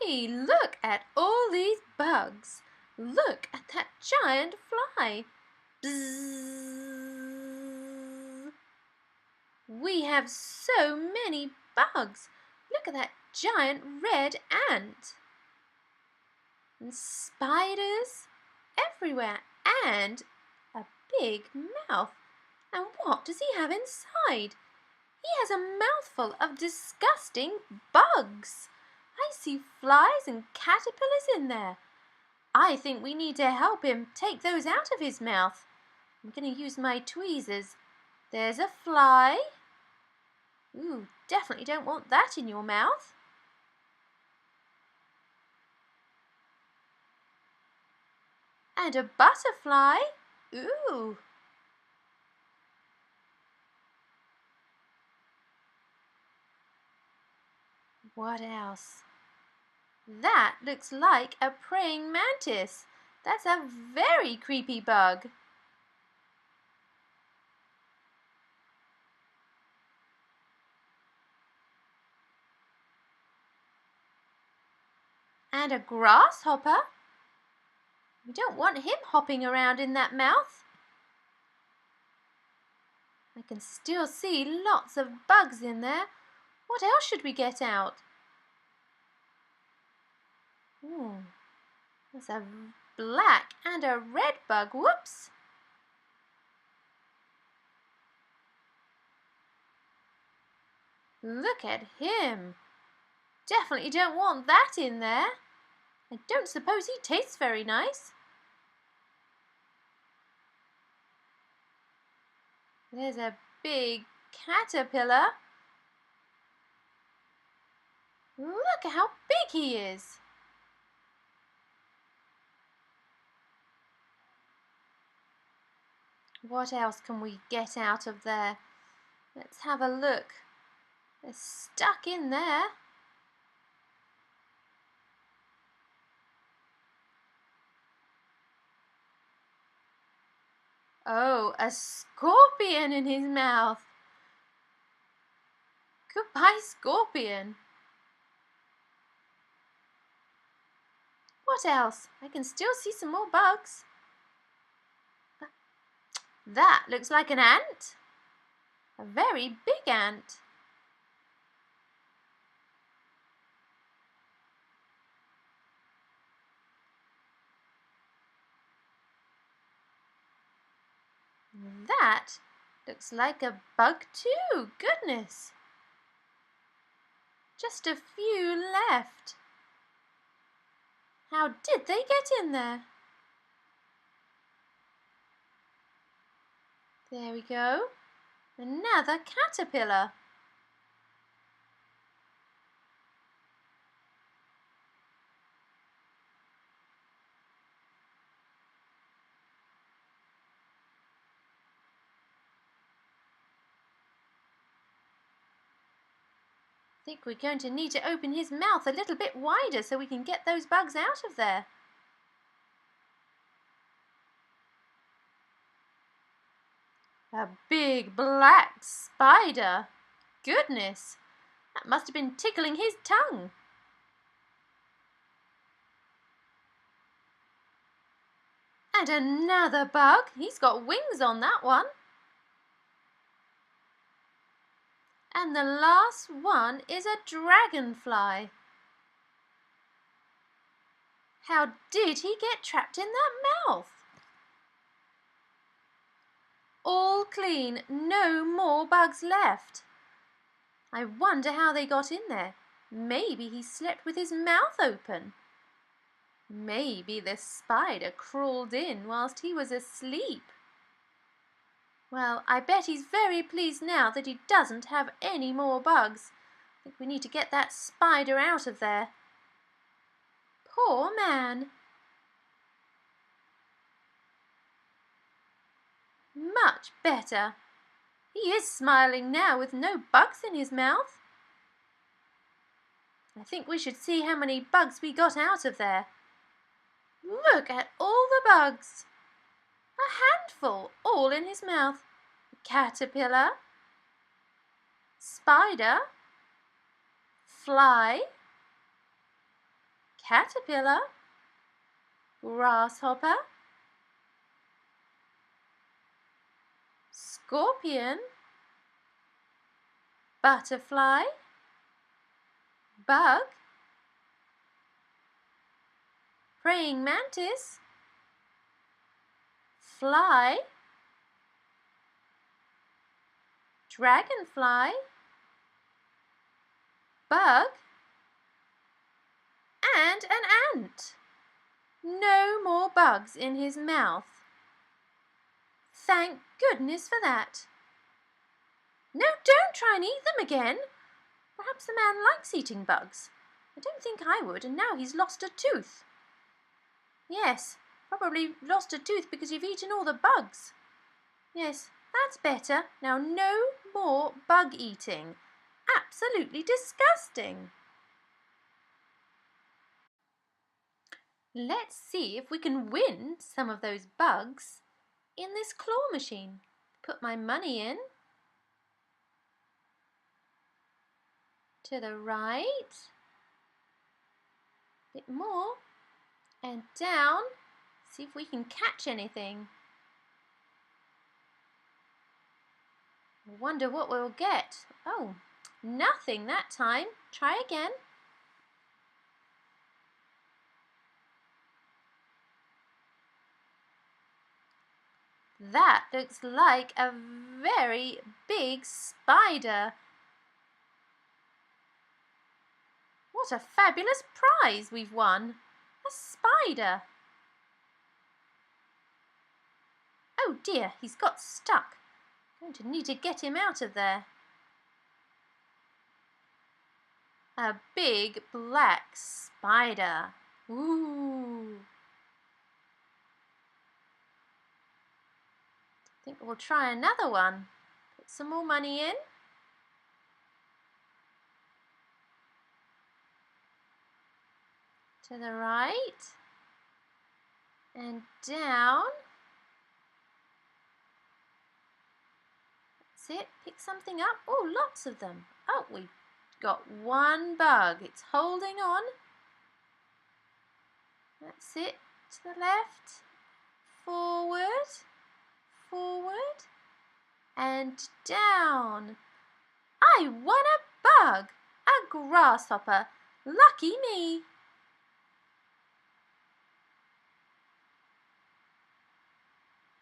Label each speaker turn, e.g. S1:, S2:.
S1: Hey, look at all these bugs. Look at that giant fly. Bzzz. We have so many bugs. Look at that giant red ant. And spiders everywhere and a big mouth. And what does he have inside? He has a mouthful of disgusting bugs. I see flies and caterpillars in there. I think we need to help him take those out of his mouth. I'm going to use my tweezers. There's a fly. Ooh, definitely don't want that in your mouth. And a butterfly. Ooh. What else? That looks like a praying mantis. That's a very creepy bug. And a grasshopper. We don't want him hopping around in that mouth. I can still see lots of bugs in there. What else should we get out? There's a black and a red bug. Whoops! Look at him. Definitely don't want that in there. I don't suppose he tastes very nice. There's a big caterpillar. Look at how big he is. What else can we get out of there? Let's have a look. They're stuck in there. Oh, a scorpion in his mouth. Goodbye, scorpion. What else? I can still see some more bugs. That looks like an ant. A very big ant. That looks like a bug too. Goodness. Just a few left. How did they get in there? There we go. Another caterpillar. I think we're going to need to open his mouth a little bit wider so we can get those bugs out of there. A big black spider. Goodness, that must have been tickling his tongue. And another bug. He's got wings on that one. And the last one is a dragonfly. How did he get trapped in that mouth? All clean, no more bugs left. I wonder how they got in there. Maybe he slept with his mouth open. Maybe the spider crawled in whilst he was asleep. Well, I bet he's very pleased now that he doesn't have any more bugs. I think we need to get that spider out of there. Poor man. Much better. He is smiling now with no bugs in his mouth. I think we should see how many bugs we got out of there. Look at all the bugs. A handful, all in his mouth. Caterpillar, spider, fly, caterpillar, grasshopper, scorpion, butterfly, bug, praying mantis, fly, dragonfly, bug, and an ant. No more bugs in his mouth. Thank goodness for that. No, don't try and eat them again. Perhaps the man likes eating bugs. I don't think I would, and now he's lost a tooth. Yes, probably lost a tooth because you've eaten all the bugs. Yes, that's better. Now no more bug eating. Absolutely disgusting. Let's see if we can win some of those bugs in this claw machine. Put my money in. To the right. A bit more. And down. See if we can catch anything. I wonder what we'll get. Oh, nothing that time. Try again. That looks like a very big spider. What a fabulous prize we've won. A spider. Oh dear, he's got stuck. I'm going to need to get him out of there. A big black spider. Ooh. I think we'll try another one. Put some more money in. To the right. And down. That's it. Pick something up. Oh, lots of them. Oh, we've got one bug. It's holding on. That's it. To the left. Forward. Forward. And down. I won a bug. A grasshopper. Lucky me.